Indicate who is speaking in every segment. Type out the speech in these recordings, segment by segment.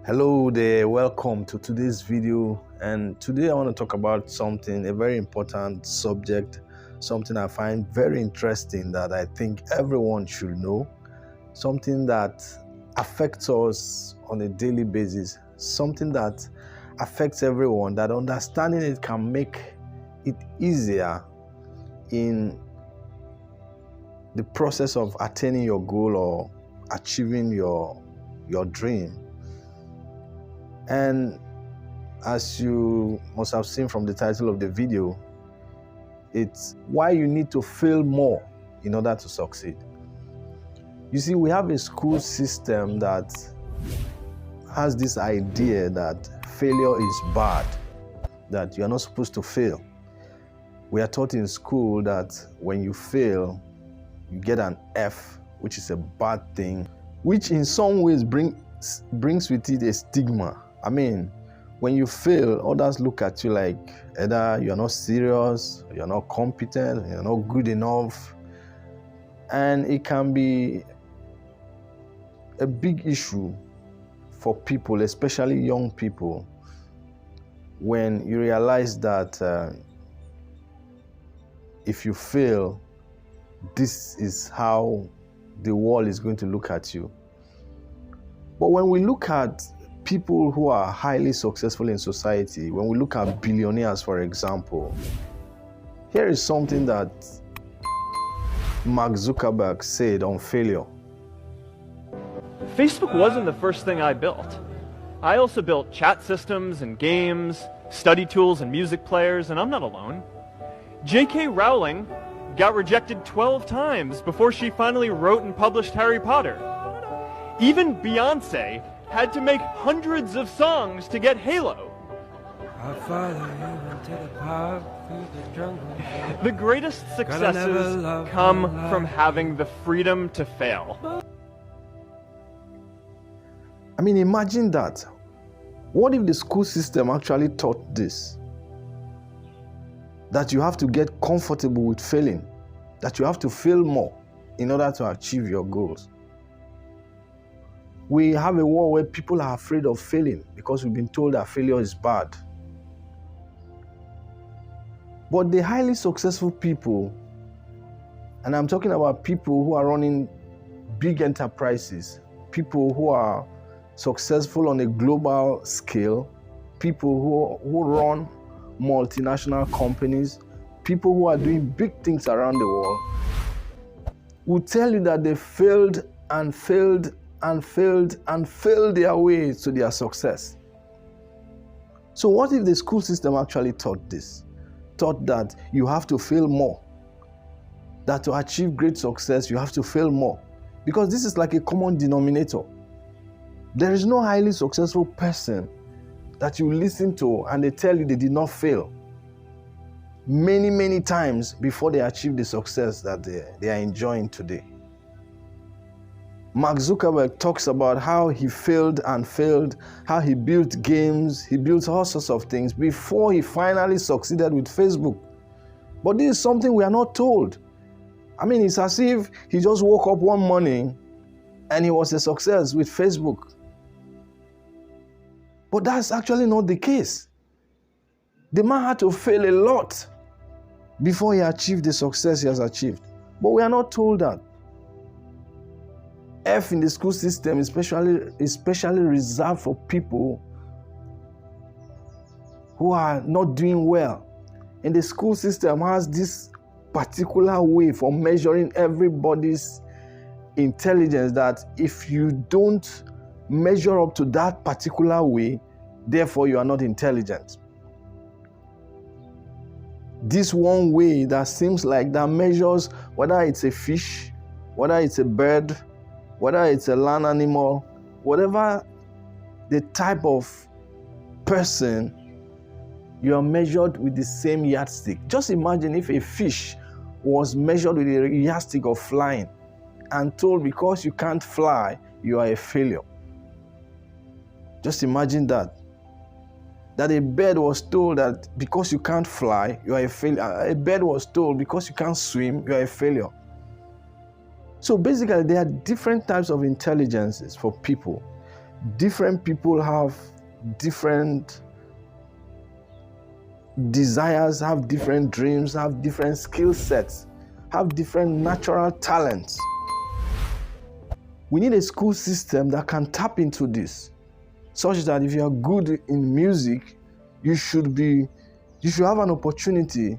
Speaker 1: Hello there, welcome to today's video, and today I want to talk about a very important subject, something I find very interesting that I think everyone should know, something that affects us on a daily basis, something that affects everyone, that understanding it can make it easier in the process of attaining your goal or achieving your dream. And as you must have seen from the title of the video, it's why you need to fail more in order to succeed. You see, we have a school system that has this idea that failure is bad, that you are not supposed to fail. We are taught in school that when you fail, you get an F, which is a bad thing, which in some ways brings with it a stigma. I mean, when you fail, others look at you like either you're not serious, you're not competent, you're not good enough. And it can be a big issue for people, especially young people, when you realize that if you fail, this is how the world is going to look at you. But when we look at people who are highly successful in society, when we look at billionaires, for example, here is something that Mark Zuckerberg said on failure.
Speaker 2: Facebook wasn't the first thing I built. I also built chat systems and games, study tools and music players, and I'm not alone. J.K. Rowling got rejected 12 times before she finally wrote and published Harry Potter. Even Beyonce had to make hundreds of songs to get Halo. The greatest successes come from having the freedom to fail.
Speaker 1: I mean, imagine that. What if the school system actually taught this? That you have to get comfortable with failing, that you have to fail more in order to achieve your goals. We have a world where people are afraid of failing because we've been told that failure is bad. But the highly successful people, and I'm talking about people who are running big enterprises, people who are successful on a global scale, people who run multinational companies, people who are doing big things around the world, will tell you that they failed and failed and failed and failed their way to their success. So what if the school system actually taught this? Taught that you have to fail more. That to achieve great success, you have to fail more. Because this is like a common denominator. There is no highly successful person that you listen to and they tell you they did not fail many times before they achieve the success that they are enjoying today. Mark Zuckerberg talks about how he failed and failed, how he built games, he built all sorts of things before he finally succeeded with Facebook. But this is something we are not told. I mean, it's as if he just woke up one morning and he was a success with Facebook. But that's actually not the case. The man had to fail a lot before he achieved the success he has achieved. But we are not told that. F in the school system is especially reserved for people who are not doing well. And the school system has this particular way for measuring everybody's intelligence that if you don't measure up to that particular way, therefore you are not intelligent. This one way that seems like that measures whether it's a fish, whether it's a bird, whether it's a land animal, whatever the type of person, you are measured with the same yardstick. Just imagine if a fish was measured with a yardstick of flying and told because you can't fly, you are a failure. Just imagine that. That a bird was told that because you can't fly, you are a failure. A bird was told because you can't swim, you are a failure. So basically, there are different types of intelligences for people. Different people have different desires, have different dreams, have different skill sets, have different natural talents. We need a school system that can tap into this, such that if you are good in music, you should have an opportunity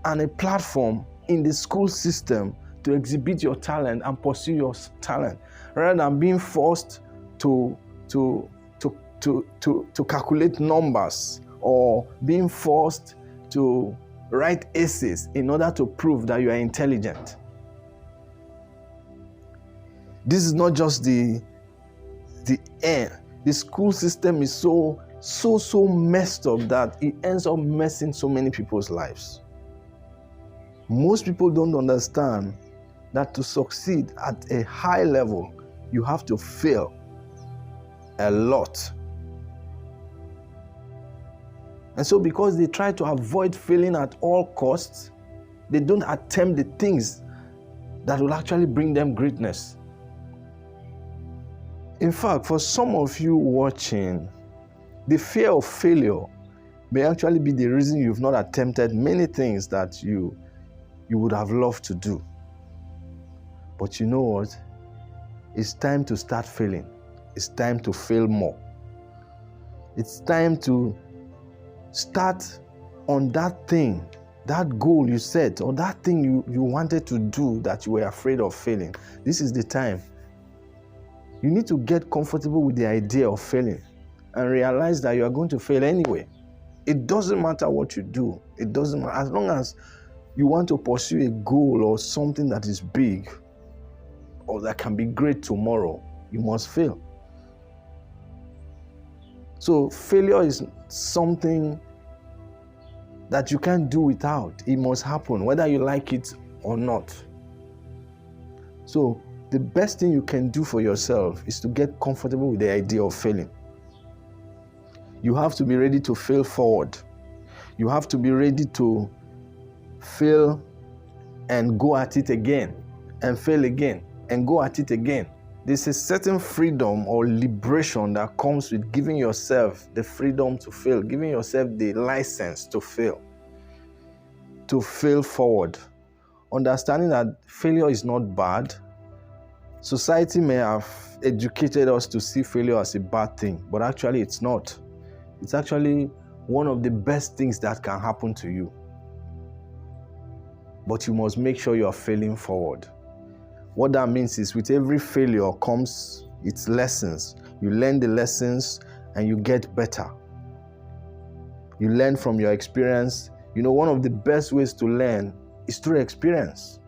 Speaker 1: and a platform in the school system to exhibit your talent and pursue your talent, rather than being forced to calculate numbers, or being forced to write essays in order to prove that you are intelligent. This is not just the end. The school system is so messed up that it ends up messing so many people's lives. Most people don't understand that to succeed at a high level, you have to fail a lot. And so because they try to avoid failing at all costs, they don't attempt the things that will actually bring them greatness. In fact, for some of you watching, the fear of failure may actually be the reason you've not attempted many things that you would have loved to do. But you know what? It's time to start failing. It's time to fail more. It's time to start on that thing, that goal you set, or that thing you wanted to do that you were afraid of failing. This is the time. You need to get comfortable with the idea of failing and realize that you are going to fail anyway. It doesn't matter what you do. It doesn't matter. As long as you want to pursue a goal or something that is big or that can be great tomorrow, you must fail. So failure is something that you can't do without. It must happen, whether you like it or not. So the best thing you can do for yourself is to get comfortable with the idea of failing. You have to be ready to fail forward. You have to be ready to fail and go at it again, and fail again and go at it again. There's a certain freedom or liberation that comes with giving yourself the freedom to fail, giving yourself the license to fail forward. Understanding that failure is not bad. Society may have educated us to see failure as a bad thing, but actually it's not. It's actually one of the best things that can happen to you. But you must make sure you are failing forward. What that means is with every failure comes its lessons. You learn the lessons and you get better. You learn from your experience. You know, one of the best ways to learn is through experience.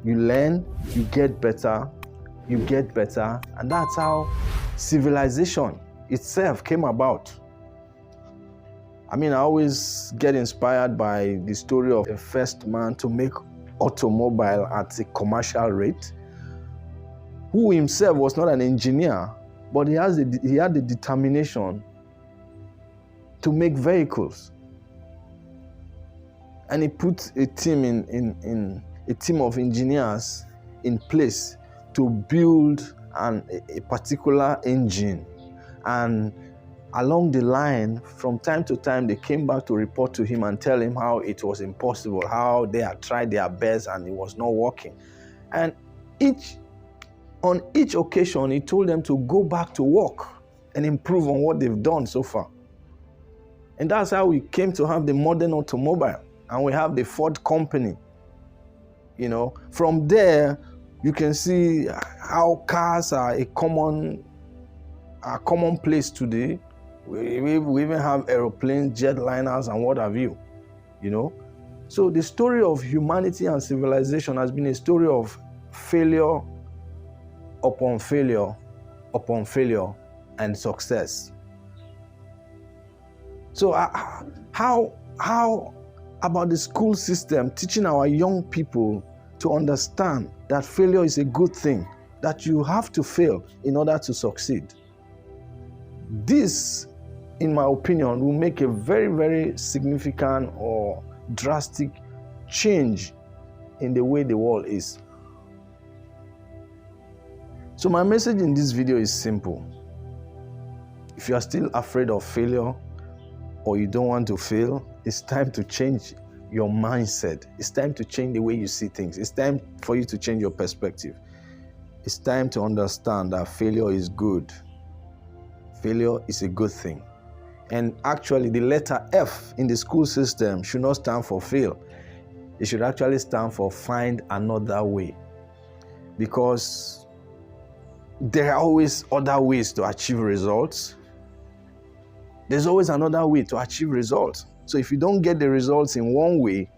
Speaker 1: You learn, you get better, and that's how civilization itself came about. I mean, I always get inspired by the story of the first man to make automobile at a commercial rate, who himself was not an engineer, but he had the determination to make vehicles. And he put a team a team of engineers in place to build a particular engine. And along the line, from time to time, they came back to report to him and tell him how it was impossible, how they had tried their best and it was not working. And on each occasion, he told them to go back to work and improve on what they've done so far. And that's how we came to have the modern automobile, and we have the Ford company. You know, from there, you can see how cars are a common place today. We even have aeroplanes, jetliners, and what have you, you know. So the story of humanity and civilization has been a story of failure upon failure upon failure and success. So how about the school system teaching our young people to understand that failure is a good thing, that you have to fail in order to succeed? This, in my opinion, will make a very, very significant or drastic change in the way the world is. So my message in this video is simple. If you are still afraid of failure or you don't want to fail, it's time to change your mindset. It's time to change the way you see things. It's time for you to change your perspective. It's time to understand that failure is good. Failure is a good thing. And actually, the letter F in the school system should not stand for fail. It should actually stand for find another way. Because there are always other ways to achieve results. There's always another way to achieve results. So if you don't get the results in one way,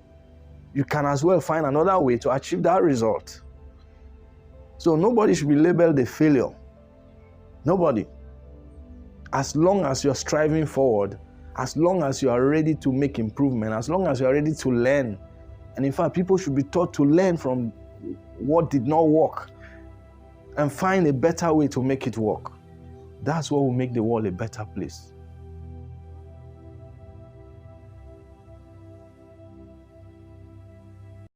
Speaker 1: you can as well find another way to achieve that result. So nobody should be labeled a failure. Nobody. As long as you're striving forward, as long as you are ready to make improvement, as long as you are ready to learn. And in fact, people should be taught to learn from what did not work and find a better way to make it work. That's what will make the world a better place.